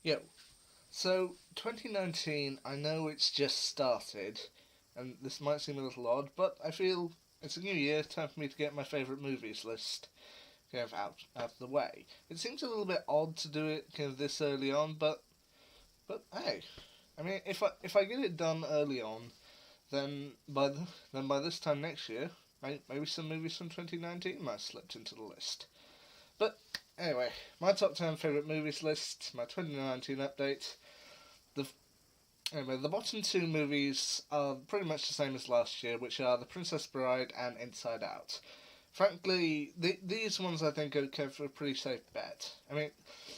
Yeah, so 2019, I know it's just started, and this might seem a little odd, but I feel it's a new year, time for me to get my favourite movies list kind of out of the way. It seems a little bit odd to do it kind of this early on, but hey, I mean, if I get it done early on, then by this time next year, maybe some movies from 2019 might have slipped into the list. But anyway, my top 10 favourite movies list, my 2019 update. The Anyway, the bottom two movies are pretty much the same as last year, which are The Princess Bride and Inside Out. Frankly, these ones I think are kind of a pretty safe bet. I mean,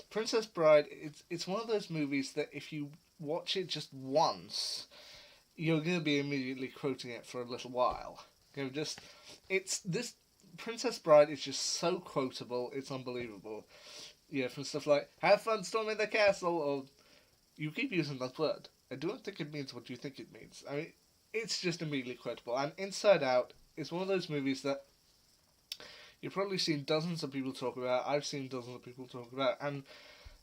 Princess Bride, it's one of those movies that if you watch it just once, you're going to be immediately quoting it for a little while. You know, just it's this Princess Bride is just so quotable, it's unbelievable. Yeah, from stuff like "Have fun storming the castle" or "You keep using that word. I don't think it means what you think it means." I mean, it's just immediately quotable. And Inside Out is one of those movies that you've probably seen dozens of people talk about. I've seen dozens of people talk about, and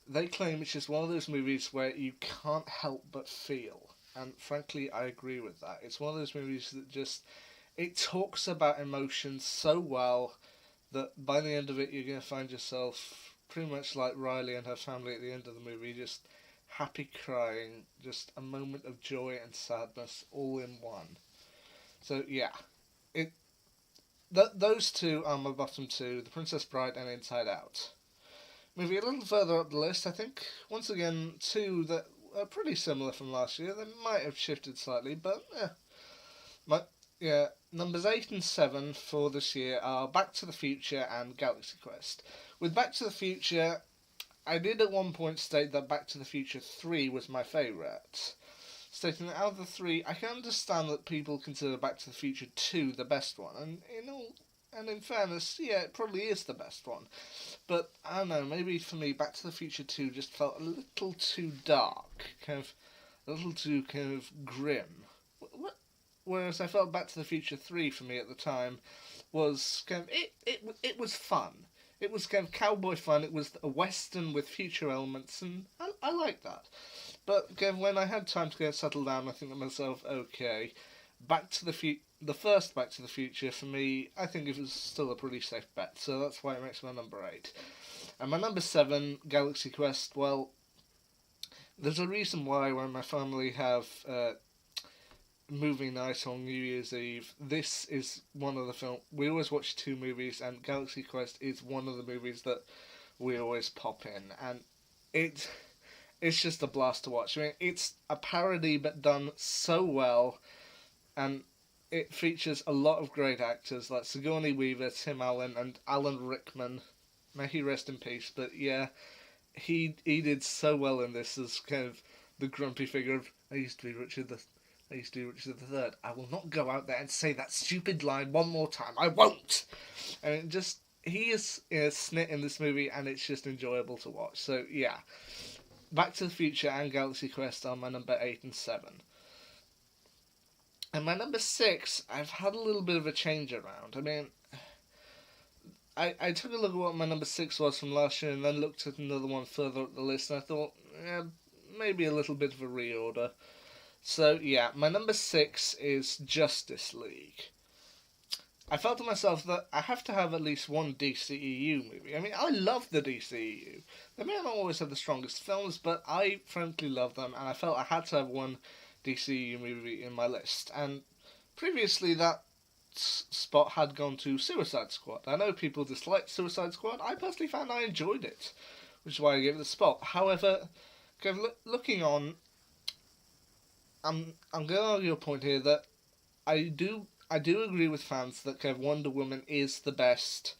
they claim it's just one of those movies where you can't help but feel. And frankly, I agree with that. It's one of those movies that just it talks about emotions so well that by the end of it, you're going to find yourself pretty much like Riley and her family at the end of the movie, just happy crying, just a moment of joy and sadness all in one. So yeah, it those two are my bottom two: The Princess Bride and Inside Out. Moving a little further up the list, I think once again two that are pretty similar from last year. They might have shifted slightly, but my yeah, numbers 8 and 7 for this year are Back to the Future and Galaxy Quest. With Back to the Future, I did at one point state that Back to the Future 3 was my favourite. Stating that out of the three, I can understand that people consider Back to the Future 2 the best one, and in fairness, yeah, it probably is the best one. But I don't know, maybe for me, Back to the Future 2 just felt a little too dark, kind of a little too kind of grim. Whereas I felt Back to the Future 3 for me at the time was kind of it was fun. It was kind of cowboy fun. It was a western with future elements, and I like that. But again, when I had time to get settled down, I think to myself, okay, the first Back to the Future for me, I think it was still a pretty safe bet. So that's why it makes my number 8. And my number 7, Galaxy Quest. Well, there's a reason why when my family have movie night on New Year's Eve, this is one of the film. We always watch two movies, and Galaxy Quest is one of the movies that we always pop in, and it it's just a blast to watch. I mean, it's a parody but done so well, and it features a lot of great actors like Sigourney Weaver, Tim Allen, and Alan Rickman. May he rest in peace. But yeah, he did so well in this as kind of the grumpy figure of I used to be Richard III. I will not go out there and say that stupid line one more time. I won't. And it just he is a snit in this movie, and it's just enjoyable to watch. So yeah, Back to the Future and Galaxy Quest are my number 8 and 7. And my number 6, I've had a little bit of a change around. I mean, I took a look at what my number 6 was from last year and then looked at another one further up the list, and I thought, maybe a little bit of a reorder. So yeah, my number 6 is Justice League. I felt to myself that I have to have at least one DCEU movie. I mean, I love the DCEU. They may not always have the strongest films, but I frankly love them, and I felt I had to have one DCEU movie in my list. And previously, that spot had gone to Suicide Squad. I know people dislike Suicide Squad. I personally found I enjoyed it, which is why I gave it the spot. However, kind of looking on, I'm going to argue a point here that I do agree with fans that kind of Wonder Woman is the best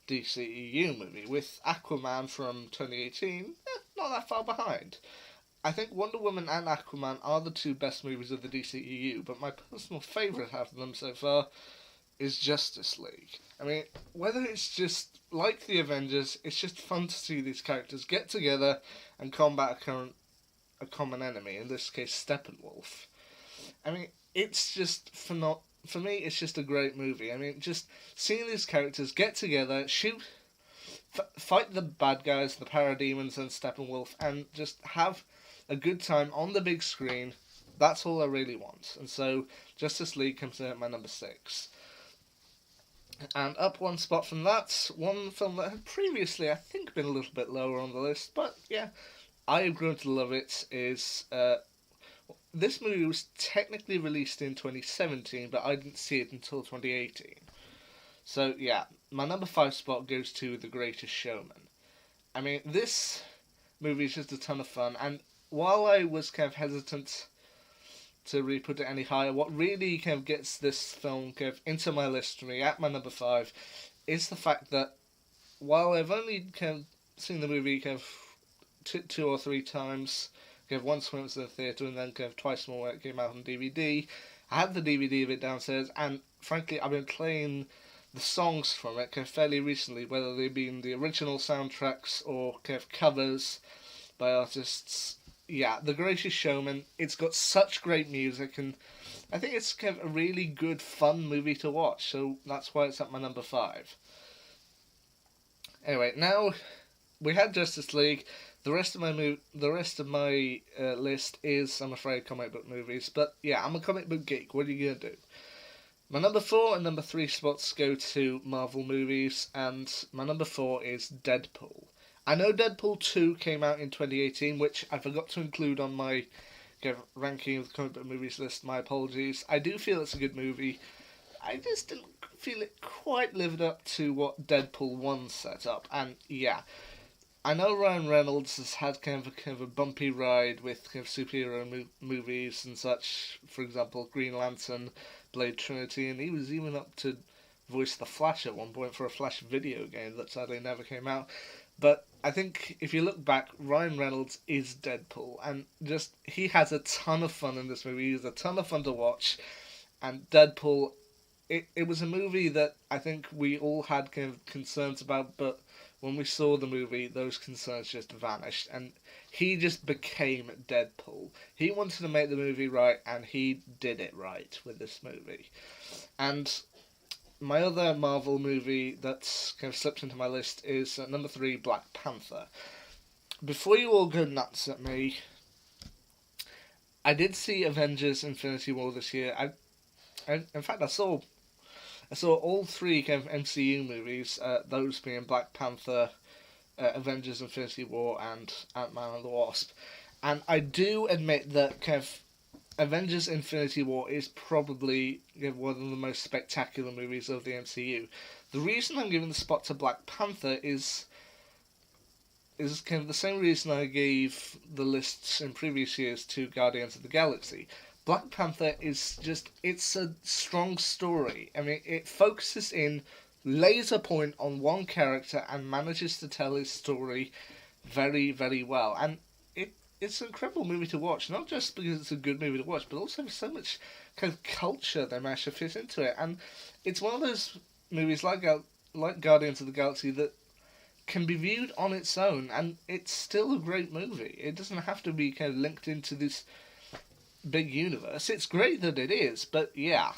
DCEU movie, with Aquaman from 2018 not that far behind. I think Wonder Woman and Aquaman are the two best movies of the DCEU, but my personal favourite out of them so far is Justice League. I mean, whether it's just like the Avengers, it's just fun to see these characters get together and combat a common enemy, in this case Steppenwolf. I mean, it's just for me, it's just a great movie. I mean, just seeing these characters get together, fight the bad guys, the parademons and Steppenwolf, and just have a good time on the big screen. That's all I really want. And so Justice League comes in at my number 6. And up one spot from that, one film that had previously, I think, been a little bit lower on the list, but yeah, I have grown to love it, is this movie was technically released in 2017, but I didn't see it until 2018. So yeah, my number 5 spot goes to The Greatest Showman. I mean, this movie is just a ton of fun, and while I was kind of hesitant to really put it any higher, what really kind of gets this film kind of into my list for me at my number 5 is the fact that while I've only kind of seen the movie kind of two or three times, kind of once when it was in the theatre and then kind of twice more when it came out on DVD, I had the DVD of it downstairs, and frankly I've been playing the songs from it kind of fairly recently, whether they be in the original soundtracks or kind of covers by artists. Yeah, The Greatest Showman, it's got such great music, and I think it's kind of a really good, fun movie to watch, so that's why it's at my number 5. Anyway, now we had Justice League. The rest of my list is, I'm afraid, comic book movies, but yeah, I'm a comic book geek. What are you gonna do? My number 4 and number 3 spots go to Marvel movies, and my number 4 is Deadpool. I know Deadpool 2 came out in 2018, which I forgot to include on my ranking of the comic book movies list. My apologies. I do feel it's a good movie. I just didn't feel it quite lived up to what Deadpool 1 set up, and yeah. I know Ryan Reynolds has had kind of a bumpy ride with kind of superhero movies and such. For example, Green Lantern, Blade Trinity, and he was even up to voice the Flash at one point for a Flash video game that sadly never came out. But I think if you look back, Ryan Reynolds is Deadpool, and just he has a ton of fun in this movie. He's a ton of fun to watch, and Deadpool, it was a movie that I think we all had kind of concerns about, but when we saw the movie, those concerns just vanished, and he just became Deadpool. He wanted to make the movie right, and he did it right with this movie. And my other Marvel movie that's kind of slipped into my list is number 3, Black Panther. Before you all go nuts at me, I did see Avengers Infinity War this year. In fact, I saw all 3 kind of MCU movies, those being Black Panther, Avengers Infinity War, and Ant-Man and the Wasp. And I do admit that kind of Avengers Infinity War is probably one of the most spectacular movies of the MCU. The reason I'm giving the spot to Black Panther is kind of the same reason I gave the lists in previous years to Guardians of the Galaxy. Black Panther is just, it's a strong story. I mean, it focuses in laser point on one character and manages to tell his story very, very well. And it's an incredible movie to watch, not just because it's a good movie to watch, but also so much kind of culture they managed to fit into it. And it's one of those movies like Guardians of the Galaxy that can be viewed on its own, and it's still a great movie. It doesn't have to be kind of linked into this big universe. It's great that it is, but yeah,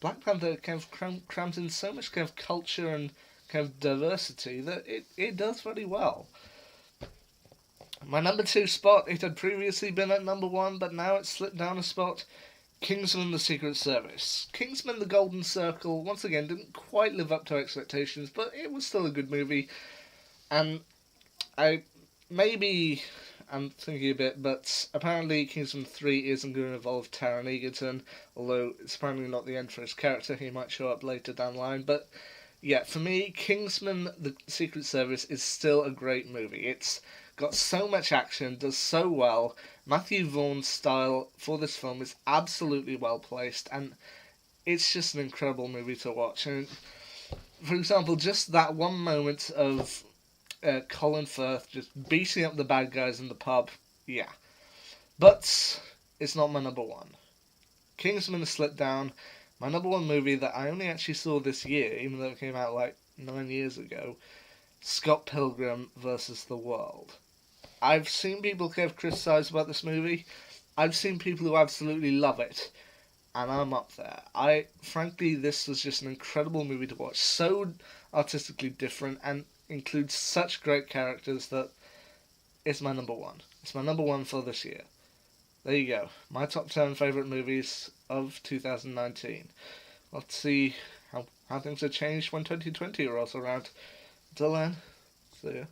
Black Panther kind of crams in so much kind of culture and kind of diversity that it does very well. My number 2 spot, it had previously been at number 1, but now it's slipped down a spot. Kingsman: The Secret Service. Kingsman: The Golden Circle, once again, didn't quite live up to expectations, but it was still a good movie. And I'm thinking a bit, but apparently Kingsman 3 isn't going to involve Taron Egerton, although it's apparently not the end for his character. He might show up later down the line. But yeah, for me, Kingsman: The Secret Service is still a great movie. It's got so much action, does so well. Matthew Vaughn's style for this film is absolutely well placed, and it's just an incredible movie to watch. And for example, just that one moment of Colin Firth just beating up the bad guys in the pub, yeah. But it's not my number 1. Kingsman has slipped down. My number 1 movie that I only actually saw this year, even though it came out like 9 years ago, Scott Pilgrim vs. the World. I've seen people kind of criticise about this movie. I've seen people who absolutely love it, and I'm up there. Frankly, this was just an incredible movie to watch. So artistically different, and includes such great characters that it's my number one. It's my number one for this year. There you go. My top 10 favourite movies of 2019. Let's see how things have changed when 2020 rolls around. Until then, see ya.